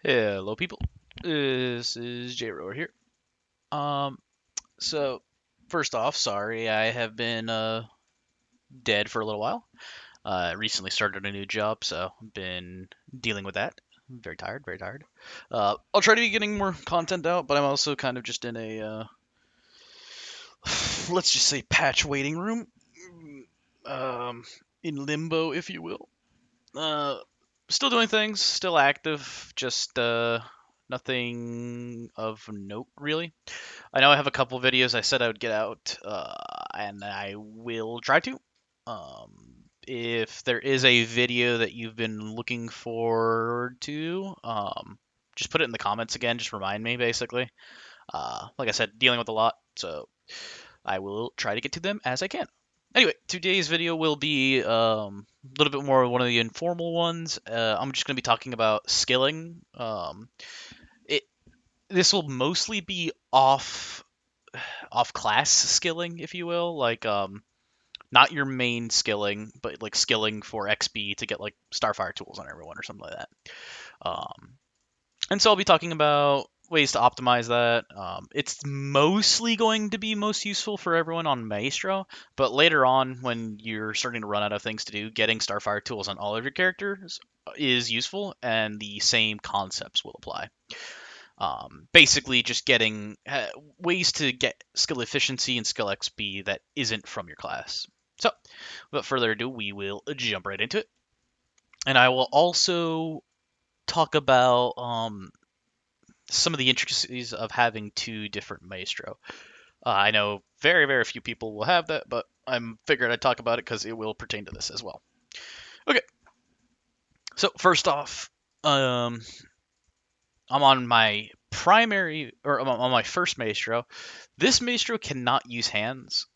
Hello, people. This is J Rower here. Um, so first off, sorry I have been dead for a little while. I recently started a new job, so been dealing with that. I'm very tired, very tired. I'll try to be getting more content out, but I'm also kind of just in a let's just say patch waiting room, um, in limbo, if you will. Uh, Still doing things, still active, just nothing of note really. I know I have a couple videos I said I would get out, and I will try to. If there is a video that you've been looking forward to, just put it in the comments again. Just remind me, basically. Like I said, dealing with a lot, so I will try to get to them as I can. Anyway, today's video will be a little bit more one of the informal ones. I'm just going to be talking about skilling. It This will mostly be off class skilling, if you will, like not your main skilling, but like skilling for XP to get like Starfire tools on everyone or something like that. Um, and so I'll be talking about ways to optimize that. It's mostly going to be most useful for everyone on Maestro, but later on, when you're starting to run out of things to do, getting Starfire tools on all of your characters is useful, and the same concepts will apply. Basically, just getting ways to get skill efficiency and skill XP that isn't from your class. So, without further ado, we will jump right into it. And I will also talk about some of the intricacies of having two different maestro. I know very, very few people will have that, but I'm figured I'd talk about it because it will pertain to this as well. Okay, so first off, um, I'm on my primary, or I'm on my first maestro. This maestro cannot use hands.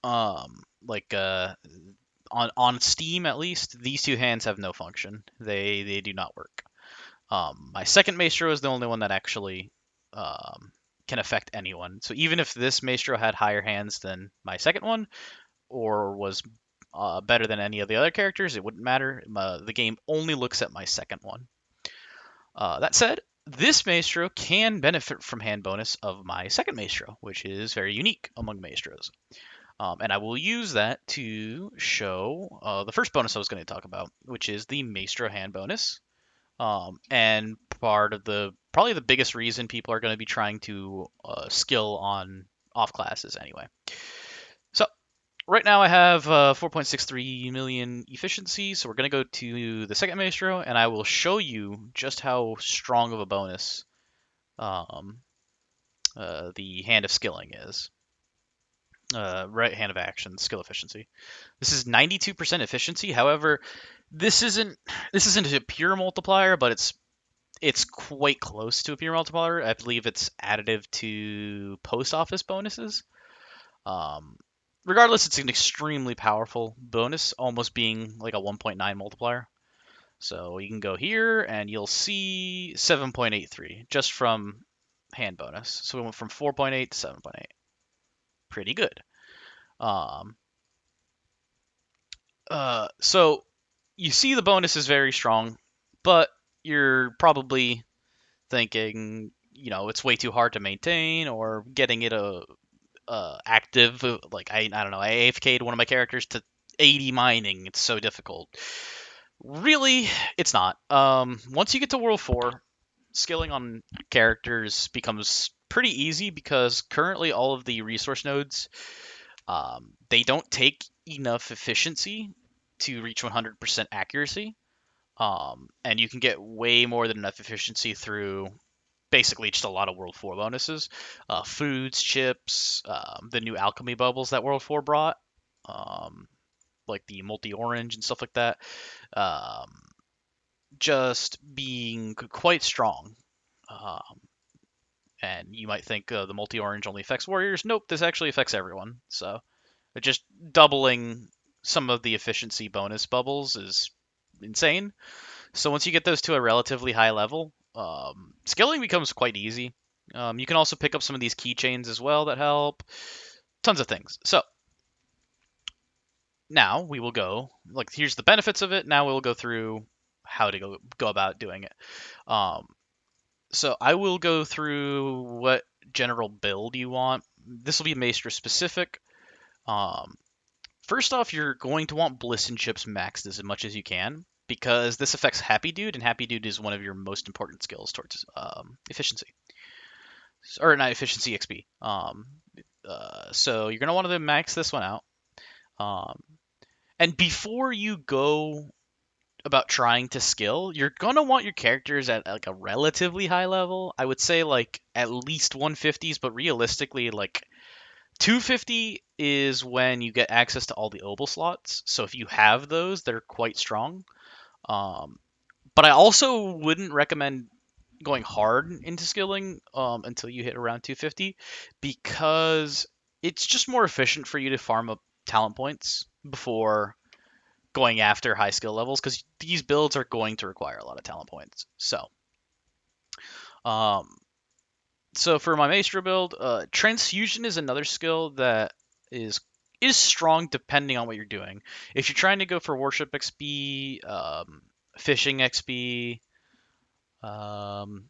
Like on Steam at least, these two hands have no function. They do not work. My second maestro is the only one that actually can affect anyone. So even if this maestro had higher hands than my second one, or was better than any of the other characters, it wouldn't matter. The game only looks at my second one. That said, this maestro can benefit from hand bonus of my second maestro, which is very unique among maestros. And I will use that to show the first bonus I was going to talk about, which is the maestro hand bonus. And part of probably the biggest reason people are going to be trying to skill on off classes anyway. So right now I have 4.63 million efficiency, so we're going to go to the second maestro, and I will show you just how strong of a bonus um, the hand of skilling is. Right hand of action, skill efficiency. This is 92% efficiency. However, this isn't a pure multiplier, but it's quite close to a pure multiplier. I believe it's additive to post office bonuses. Um, Regardless, it's an extremely powerful bonus, almost being like a 1.9 multiplier. So you can go here and you'll see 7.83 just from hand bonus. So we went from 4.8 to 7.8. Pretty good. Um, so you see the bonus is very strong, but you're probably thinking, it's way too hard to maintain, or getting it active. Like I don't know, I AFK'd one of my characters to 80 mining. It's so difficult. Really, it's not. Once you get to World 4, skilling on characters becomes pretty easy because currently all of the resource nodes, they don't take enough efficiency to reach 100% accuracy. And you can get way more than enough efficiency through basically just a lot of World 4 bonuses. Foods, chips, the new alchemy bubbles that World 4 brought, um, like the multi orange and stuff like that. Um, just being quite strong. Um, and you might think the multi orange only affects warriors. Nope, this actually affects everyone. So just doubling some of the efficiency bonus bubbles is insane. So once you get those to a relatively high level, skilling becomes quite easy. You can also pick up some of these keychains as well that help. Tons of things. So now we will go, like, here's the benefits of it. Now we'll go through how to go about doing it. Um, So I will go through what general build you want. This will be Maestro specific. Um, First off, you're going to want Bliss and Chips maxed as much as you can because this affects Happy Dude, and Happy Dude is one of your most important skills towards efficiency, or not efficiency XP. So you're gonna want to max this one out. Um, and before you go about trying to skill, you're gonna want your characters at like a relatively high level. I would say like at least 150s, but realistically, like 250 is when you get access to all the obel slots. So if you have those, they're quite strong. Um, but I also wouldn't recommend going hard into skilling until you hit around 250 because it's just more efficient for you to farm up talent points before going after high skill levels because these builds are going to require a lot of talent points. Um, so for my Maestro build, Transfusion is another skill that is is strong depending on what you're doing. If you're trying to go for Worship XP, Fishing XP, um,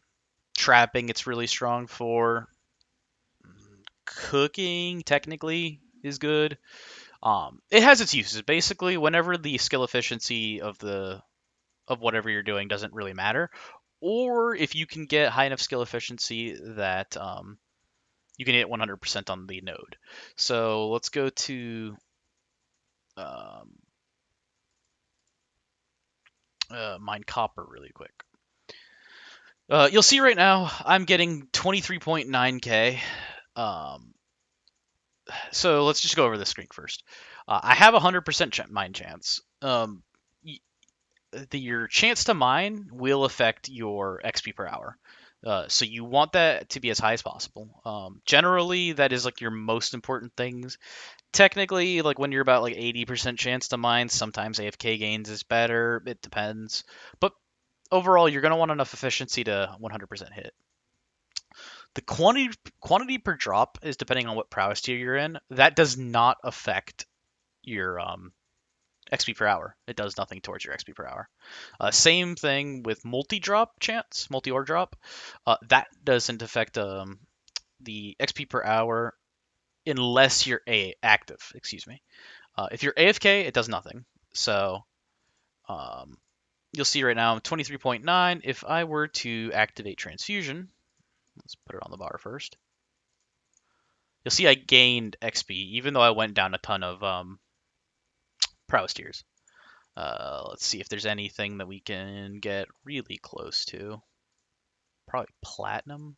Trapping, it's really strong for. Cooking technically is good. It has its uses. Basically, whenever the skill efficiency of whatever you're doing doesn't really matter, or if you can get high enough skill efficiency that you can hit 100% on the node. So let's go to um, mine copper really quick. You'll see right now I'm getting 23.9k. Um, so let's just go over the screen first. I have 100% mine chance. Your chance to mine will affect your XP per hour. So you want that to be as high as possible. Generally, that is like your most important things. Technically, like when you're about like 80% chance to mine, sometimes AFK gains is better. It depends. But overall, you're gonna want enough efficiency to 100% hit. The quantity per drop is depending on what prowess tier you're in. That does not affect your XP per hour. It does nothing towards your XP per hour. Same thing with multi-drop chance, multi-ore drop. That doesn't affect the XP per hour unless you're active. Excuse me. If you're AFK, it does nothing. So um, you'll see right now I'm 23.9. If I were to activate transfusion, let's put it on the bar first. You'll see I gained XP even though I went down a ton of prowess tiers. Let's see if there's anything that we can get really close to. Probably platinum.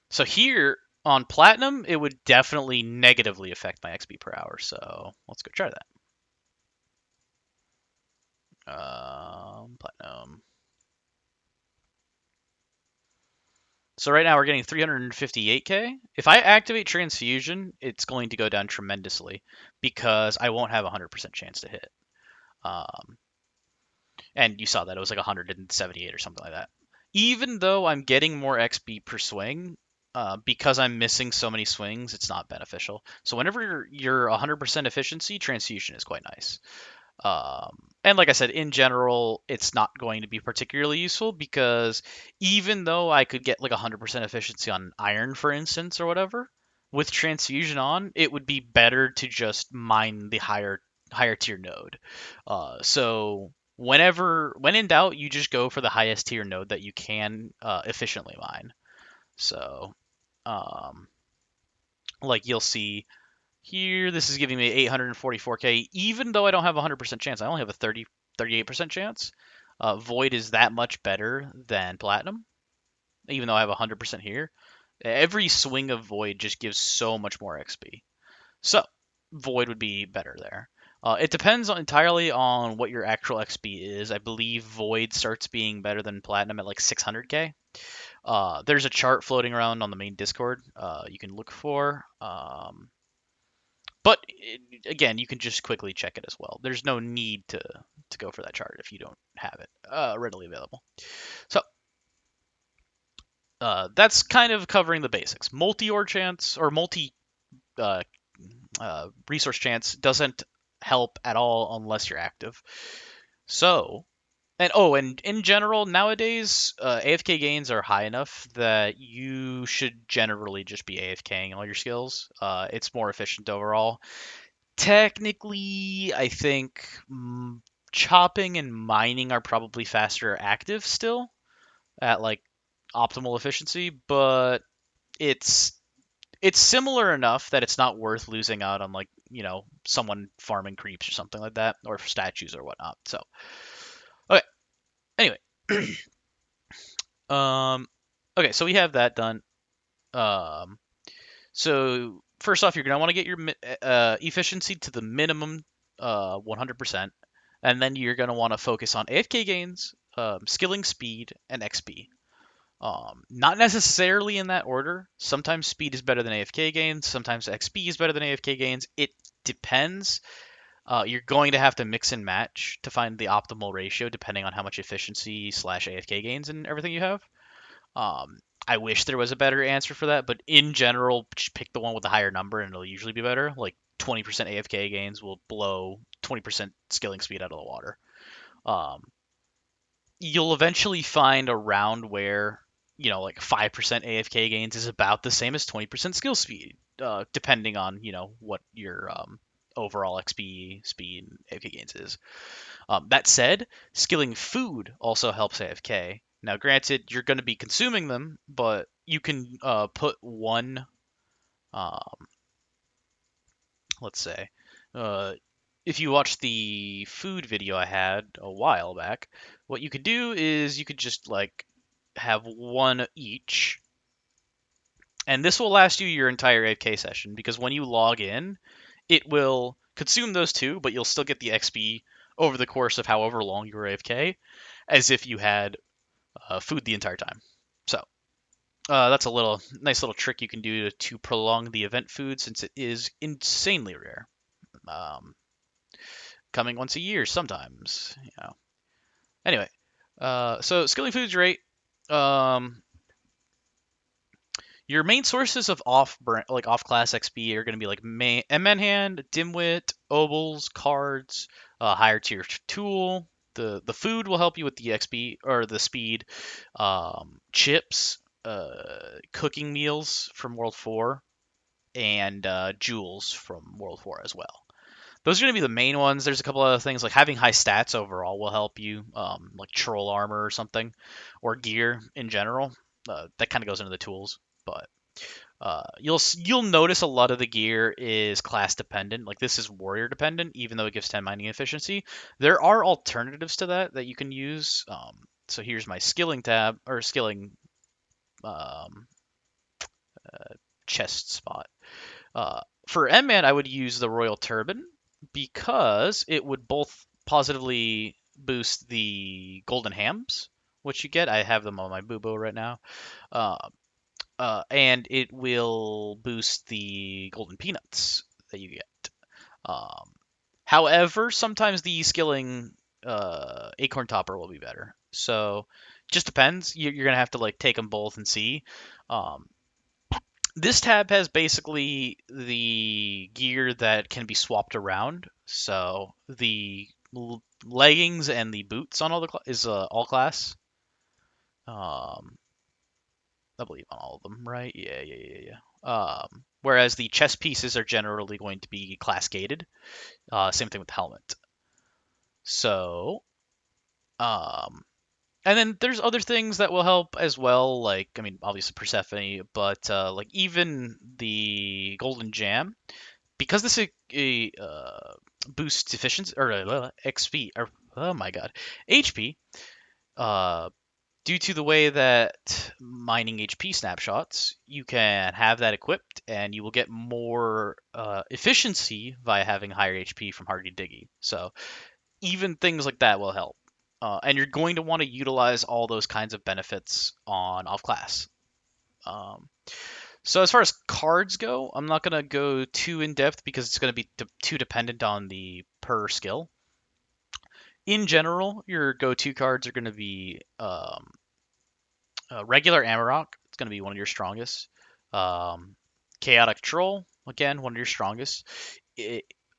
So here on platinum, it would definitely negatively affect my XP per hour. So let's go try that. Platinum. So right now we're getting 358k. If I activate transfusion, it's going to go down tremendously because I won't have a 100% chance to hit. Um, and you saw that it was like 178 or something like that. Even though I'm getting more XP per swing, because I'm missing so many swings, it's not beneficial. So whenever you're 100% efficiency, transfusion is quite nice. And like I said, in general, it's not going to be particularly useful because even though I could get like 100% efficiency on iron, for instance, or whatever, with transfusion on, it would be better to just mine the higher tier node. So when in doubt, you just go for the highest tier node that you can efficiently mine. So um, like you'll see here, this is giving me 844k, even though I don't have a 100% chance. I only have a 38% chance. Void is that much better than Platinum, even though I have 100% here. Every swing of Void just gives so much more XP. So, Void would be better there. It depends entirely on what your actual XP is. I believe Void starts being better than Platinum at like 600k. There's a chart floating around on the main Discord you can look for. But again, you can just quickly check it as well. There's no need to go for that chart if you don't have it readily available. So that's kind of covering the basics. Multi-ore chance or multi uh, resource chance doesn't help at all unless you're active. So And in general, nowadays, AFK gains are high enough that you should generally just be AFKing all your skills. It's more efficient overall. Technically, I think chopping and mining are probably faster active still at like optimal efficiency, but it's it's similar enough that it's not worth losing out on like someone farming creeps or something like that, or statues or whatnot. So okay, anyway, um, okay, so we have that done. Um, so first off, you're gonna want to get your efficiency to the minimum, 100%, and then you're gonna want to focus on AFK gains, skilling speed, and XP. Not necessarily in that order. Sometimes speed is better than AFK gains. Sometimes XP is better than AFK gains. It depends. You're going to have to mix and match to find the optimal ratio, depending on how much efficiency slash AFK gains and everything you have. I wish there was a better answer for that, but in general, just pick the one with the higher number, and it'll usually be better. Like 20% AFK gains will blow 20% skilling speed out of the water. Um, you'll eventually find a round where like 5% AFK gains is about the same as 20% skill speed, depending on what your overall XP speed and AFK gains is. That said, skilling food also helps AFK. Now, granted, you're going to be consuming them, but you can put one, um, let's say, uh, if you watch the food video I had a while back, what you could do is you could just like have one each, and this will last you your entire AFK session because when you log in, it will consume those two, but you'll still get the XP over the course of however long you were AFK, as if you had food the entire time. So that's a little nice little trick you can do to prolong the event food since it is insanely rare. Um, coming once a year sometimes. Anyway, so skilling food's great. Um, your main sources of off class XP are going to be like mman hand, dimwit, obols, cards, higher tier tool. The food will help you with the XP or the speed. Chips, cooking meals from World 4, and jewels from World 4 as well. Those are going to be the main ones. There's a couple other things like having high stats overall will help you, like troll armor or something, or gear in general. That kind of goes into the tools, but you'll notice a lot of the gear is class dependent. Like this is warrior dependent, even though it gives 10 mining efficiency. There are alternatives to that you can use. So here's my skilling tab or skilling um, chest spot. For mman, I would use the royal turban because it would both positively boost the golden hams, which you get. I have them on my bubo right now. Uh, and it will boost the golden peanuts that you get. Um, however, sometimes the skilling acorn topper will be better. So just depends. You're gonna have to like take them both and see. Um, this tab has basically the gear that can be swapped around. So the leggings and the boots on all is all class. Um, I believe on all of them, right? Yeah. Whereas the chest pieces are generally going to be class gated. Same thing with the helmet. So, um, and then there's other things that will help as well, like I mean, obviously Persephone, but like even the Golden Jam, because this is boosts efficiency or XP or oh my god, HP. Uh, Due to the way that mining HP snapshots, you can have that equipped, and you will get more efficiency via having higher HP from Hardy Diggy. So even things like that will help. And you're going to want to utilize all those kinds of benefits on off class. Um, so as far as cards go, I'm not going to go too in depth because it's going to be too dependent on the per skill. In general, your go-to cards are going to be regular Amarok. It's going to be one of your strongest. Chaotic Troll, again, one of your strongest.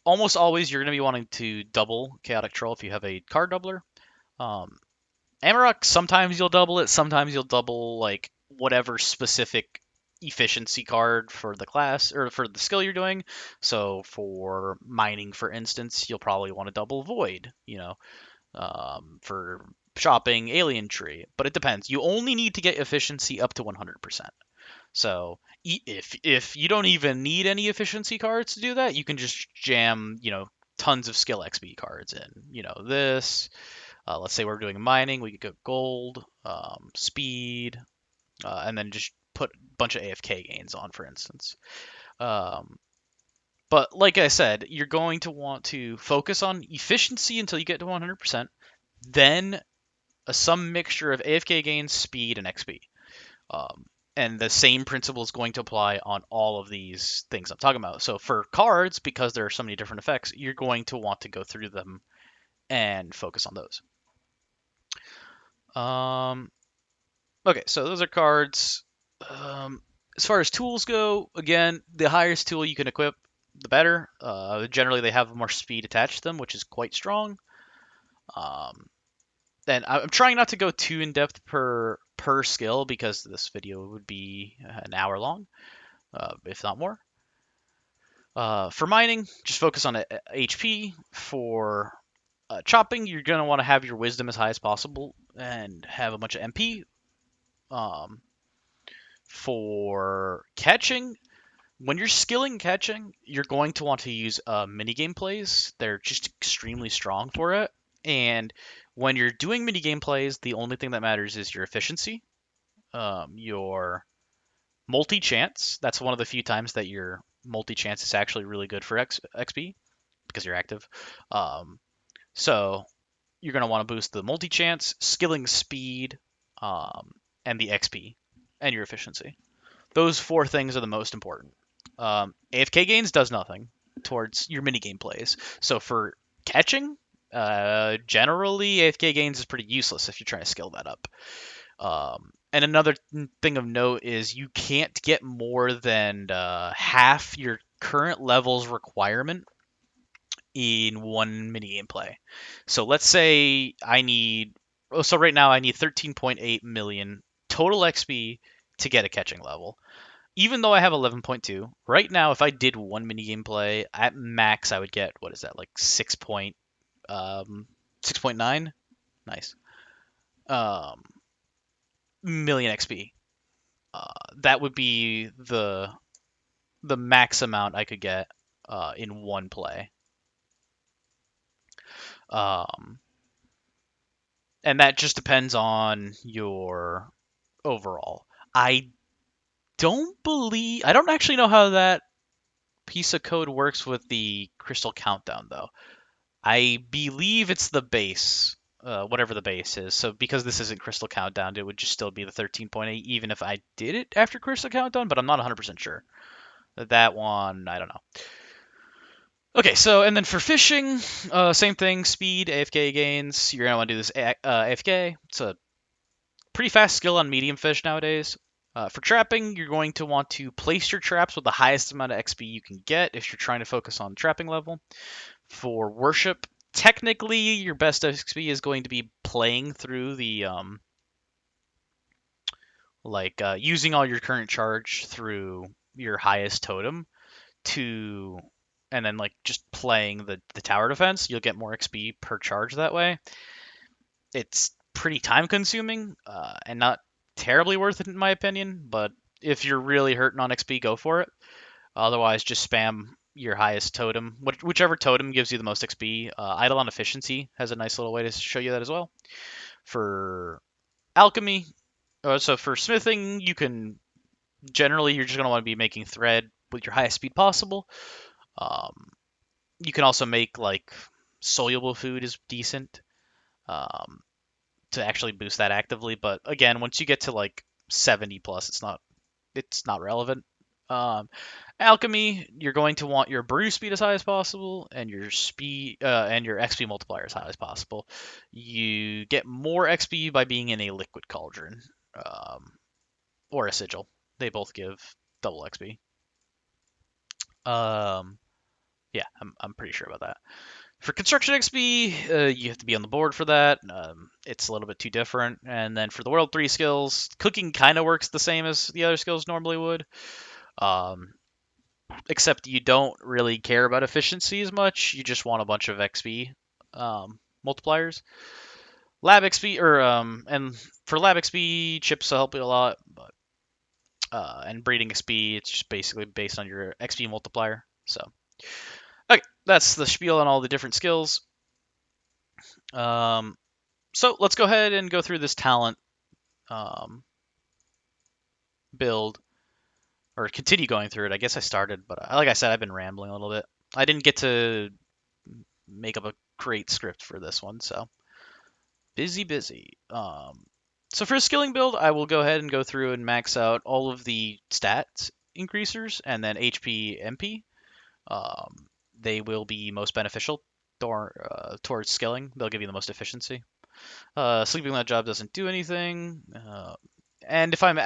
Almost always you're going to be wanting to double Chaotic Troll if you have a card doubler. Amarok, sometimes you'll double it, sometimes you'll double like whatever specific efficiency card for the class or for the skill you're doing. So for mining, for instance, you'll probably want to double void, for shopping alien tree. But it depends. You only need to get efficiency up to 100%. So if you don't even need any efficiency cards to do that, you can just jam, tons of skill XP cards in. This. Let's say we're doing mining, we could go gold, speed, and then just put a bunch of AFK gains on, for instance. Um, but like I said, you're going to want to focus on efficiency until you get to 100%, then some mixture of AFK gains, speed, and XP. Um, and the same principle is going to apply on all of these things I'm talking about. So for cards, because there are so many different effects, you're going to want to go through them and focus on those. Um, Okay, so those are cards. As far as tools go, again, the highest tool you can equip, the better. Generally, they have more speed attached to them, which is quite strong. Um, and I'm trying not to go too in depth per skill because this video would be an hour long, if not more. For mining, just focus on HP. For chopping, you're gonna want to have your wisdom as high as possible and have a bunch of MP. Um, For catching, when you're skilling catching, you're going to want to use minigame plays. They're just extremely strong for it. And when you're doing minigame plays, the only thing that matters is your efficiency, your multi chance. That's one of the few times that your multi chance is actually really good for XP because you're active. Um, so you're going to want to boost the multi chance, skilling speed, and the XP and your efficiency. Those four things are the most important. AFK gains does nothing towards your minigame plays. So for catching, generally AFK gains is pretty useless if you're trying to skill that up. And another thing of note is you can't get more than half your current level's requirement in one minigame play. So let's say so right now I need 13.8 million total XP to get a catching level. Even though I have 11.2, right now, if I did one minigame play at max, I would get, what is that, like 6.9? Nice. Um, million XP. That would be the max amount I could get in one play. Um, and that just depends on your overall. I don't actually know how that piece of code works with the crystal countdown, though. I believe it's the base, whatever the base is. So because this isn't Crystal Countdown, it would just still be the 13.8, even if I did it after Crystal Countdown, but I'm not 100% sure. That one, I don't know. Okay, so, and then for fishing, same thing, speed, AFK gains. You're going to want to do this AFK. It's a pretty fast skill on medium fish nowadays. For trapping, you're going to want to place your traps with the highest amount of XP you can get if you're trying to focus on trapping level. For worship, technically your best XP is going to be playing through the using all your current charge through your highest totem to and then like just playing the tower defense. You'll get more XP per charge that way. It's pretty time consuming and not terribly worth it in my opinion, but if you're really hurting on XP, go for it. Otherwise, just spam your highest totem, whichever totem gives you the most XP. Eidolon Efficiency has a nice little way to show you that as well. For alchemy, so for smithing, you can generally you're just going to want to be making thread with your highest speed possible. Um, you can also make like soluble food is decent um, to actually boost that actively. But again, once you get to like 70 plus, it's not relevant. Um, Alchemy, you're going to want your brew speed as high as possible, and your speed and your XP multiplier as high as possible. You get more XP by being in a liquid cauldron or a sigil. They both give double XP. Um, yeah, I'm pretty sure about that. For construction XP, you have to be on the board for that. It's a little bit too different. And then for the World 3 skills, cooking kind of works the same as the other skills normally would. Um, Except you don't really care about efficiency as much. You just want a bunch of XP multipliers. Lab XP and for lab XP, chips will help you a lot, but and breeding XP, it's just basically based on your XP multiplier. So okay, that's the spiel on all the different skills. Um, so let's go ahead and go through this talent um, build, or continue going through it. I guess I started, but like I said, I've been rambling a little bit. I didn't get to make up a great script for this one, so busy. So for a skilling build, I will go ahead and go through and max out all of the stats increasers and then HP, MP. Um, they will be most beneficial towards skilling. They'll give you the most efficiency. Sleeping that job doesn't do anything. And if I'm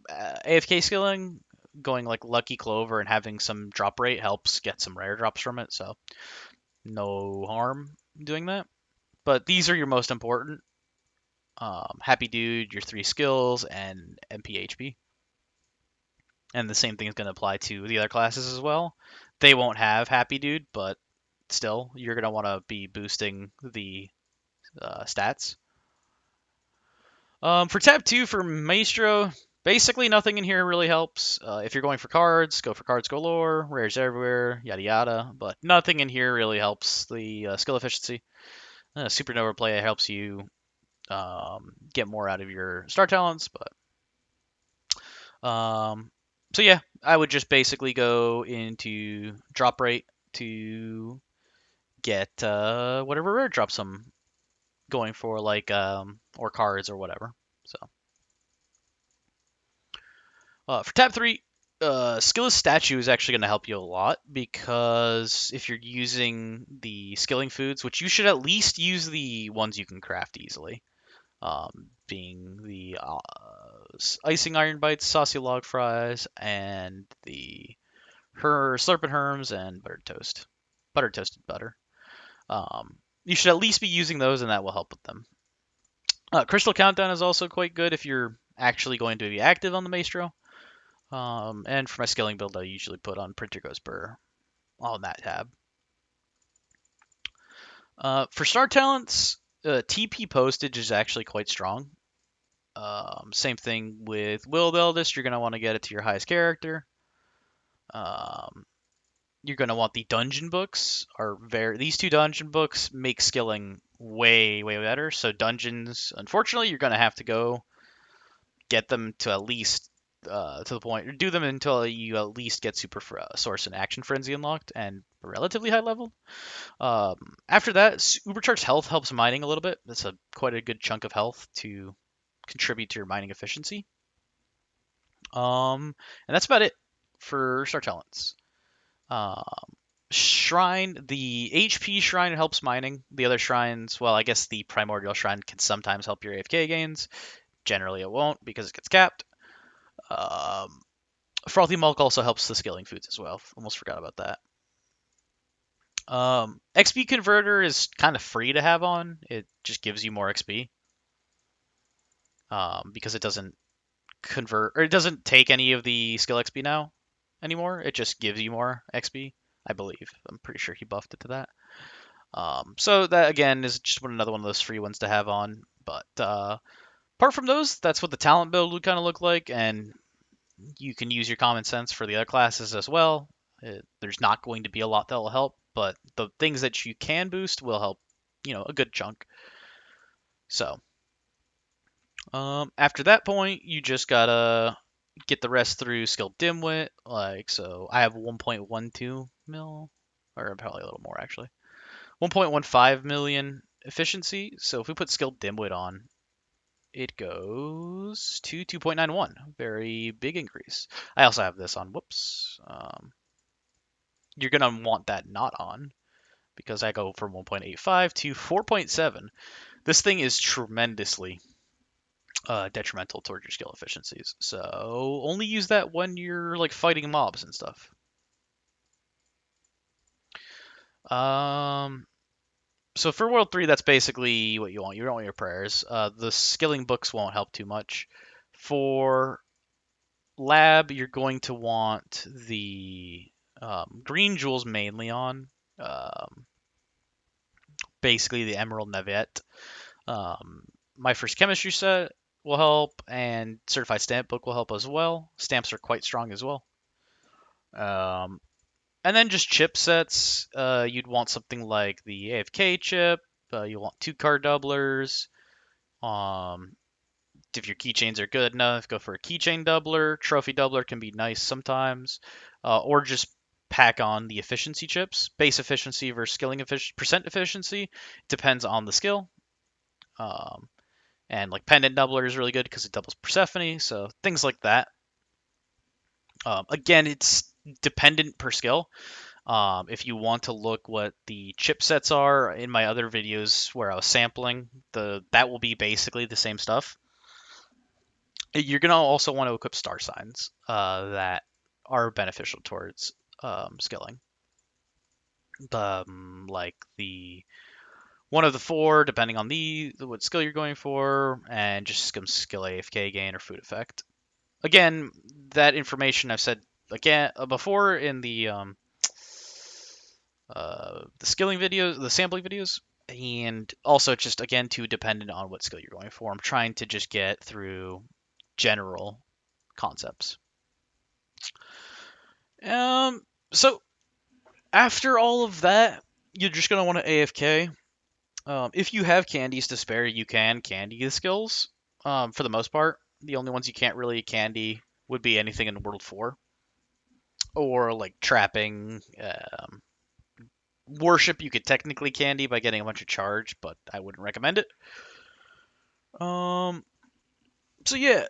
AFK skilling, going like Lucky Clover and having some drop rate helps get some rare drops from it, so no harm doing that. But these are your most important. Happy Dude, your 3 skills, and MPHP. And the same thing is going to apply to the other classes as well. They won't have Happy Dude, but still, you're going to want to be boosting the stats. For tab 2 for Maestro, basically nothing in here really helps. If you're going for cards, go for cards galore, rares everywhere, yada yada. But nothing in here really helps the skill efficiency. Supernova play helps you get more out of your star talents, but so yeah, I would just basically go into drop rate to get whatever rare drops I'm going for, like or cards or whatever. So for tab 3, skillless statue is actually going to help you a lot because if you're using the skilling foods, which you should at least use the ones you can craft easily, being the icing iron bites, saucy log fries, and the slurping herms and buttered toasted butter. You should at least be using those, and that will help with them. Crystal Countdown is also quite good if you're actually going to be active on the Maestro. And for my skilling build, I usually put on Printer Goes Burr on that tab. For star talents, TP postage is actually quite strong. Same thing with Will the Eldest. You're going to want to get it to your highest character. You're going to want the dungeon books. These 2 dungeon books make skilling way better. So dungeons, unfortunately, you're going to have to go get them to at least to the point, or do them until you at least get Super Source and Action Frenzy unlocked and relatively high level. After that, Supercharged Health helps mining a little bit. That's quite a good chunk of health to contribute to your mining efficiency. And that's about it for star talents. Shrine, the HP shrine helps mining. The other shrines, well, I guess the primordial shrine can sometimes help your AFK gains. Generally, it won't because it gets capped. Frothy Milk also helps the skilling foods as well. Almost forgot about that. XP Converter is kind of free to have on. It just gives you more XP. Because it doesn't convert, or it doesn't take any of the skill XP now anymore. It just gives you more XP, I believe. I'm pretty sure he buffed it to that. So that again is just another one of those free ones to have on. But apart from those, that's what the talent build would kind of look like, and you can use your common sense for the other classes as well. There's not going to be a lot that will help, but the things that you can boost will help, a good chunk. So after that point, you just gotta get the rest through skill dimwit. So I have 1.12 mil, or probably a little more actually. 1.15 million efficiency. So if we put skill dimwit on, it goes to 2.91. Very big increase. I also have this on. Whoops. You're gonna want that not on because I go from 1.85 to 4.7. This thing is tremendously detrimental towards your skill efficiencies. So only use that when you're like fighting mobs and stuff. So for World 3, that's basically what you want. You don't want your prayers. The skilling books won't help too much. For lab, you're going to want the green jewels mainly on. Um, Basically, the emerald nugget. Um, my first chemistry set will help, and certified stamp book will help as well. Stamps are quite strong as well. Um, and then just chip sets. You'd want something like the AFK chip. You want 2 card doublers. Um, if your keychains are good enough, go for a keychain doubler. Trophy doubler can be nice sometimes, or just pack on the efficiency chips. Base efficiency versus skilling percent efficiency depends on the skill. Um, and like pendant doubler is really good because it doubles Persephone, so things like that. Again, it's dependent per skill. If you want to look what the chipsets are in my other videos where I was sampling, that will be basically the same stuff. You're gonna also want to equip star signs that are beneficial towards skilling. Like the one of the 4, depending on what skill you're going for, and just some skill AFK gain or food effect. Again, that information I've said again before in the skilling videos, the sampling videos, and also just again too dependent on what skill you're going for. I'm trying to just get through general concepts. So after all of that, you're just gonna want to AFK. If you have candies to spare, you can candy the skills. For the most part, the only ones you can't really candy would be anything in World 4 or like trapping. Worship you could technically candy by getting a bunch of charge, but I wouldn't recommend it. Um, so yeah,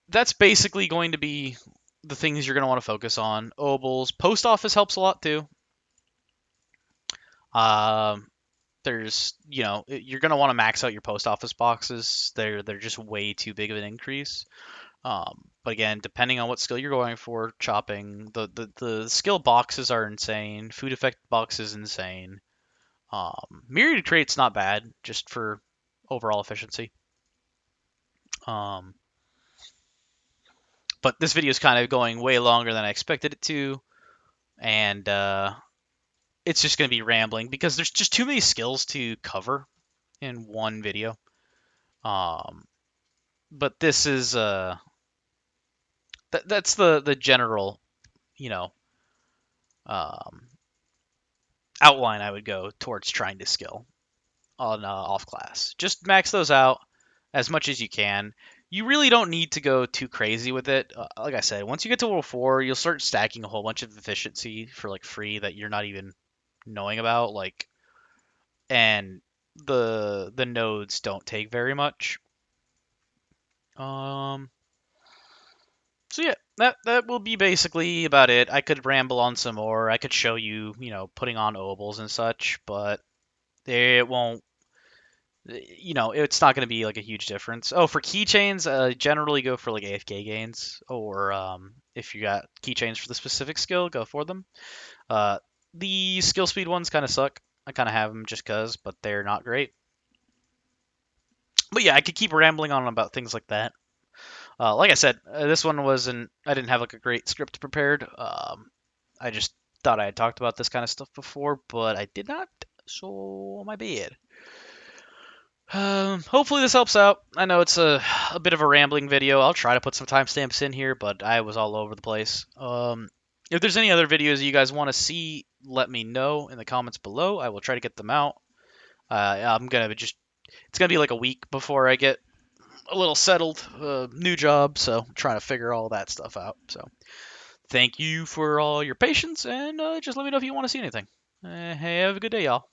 that's basically going to be the things you're going to want to focus on. Obols, post office helps a lot too. Um, you're going to want to max out your post office boxes. They're just way too big of an increase. But again, depending on what skill you're going for, chopping the skill boxes are insane. Food effect box is insane. Myriad crate's not bad, just for overall efficiency. Um, but this video is kind of going way longer than I expected it to, and it's just going to be rambling because there's just too many skills to cover in one video. But this is that's the general, you know, um, outline I would go towards trying to skill on off class. Just max those out as much as you can. You really don't need to go too crazy with it. Like I said, once you get to World 4, you'll start stacking a whole bunch of efficiency for like free that you're not even knowing about. And the nodes don't take very much. Um, so yeah, that will be basically about it. I could ramble on some more. I could show you, putting on obols and such, but it won't it's not going to be like a huge difference. Oh, for keychains, generally go for like AFK gains, or if you got keychains for the specific skill, go for them. Uh, the skill speed ones kind of suck. I kind of have them just cause, but they're not great. But yeah, I could keep rambling on about things like that. Like I said, this one wasn't. I didn't have like a great script prepared. I just thought I had talked about this kind of stuff before, but I did not. So my bad. Hopefully this helps out. I know it's a bit of a rambling video. I'll try to put some timestamps in here, but I was all over the place. If there's any other videos you guys want to see, let me know in the comments below. I will try to get them out. It's gonna be like a week before I get a little settled, new job, so I'm trying to figure all that stuff out. So thank you for all your patience, and just let me know if you want to see anything. Hey, have a good day, y'all.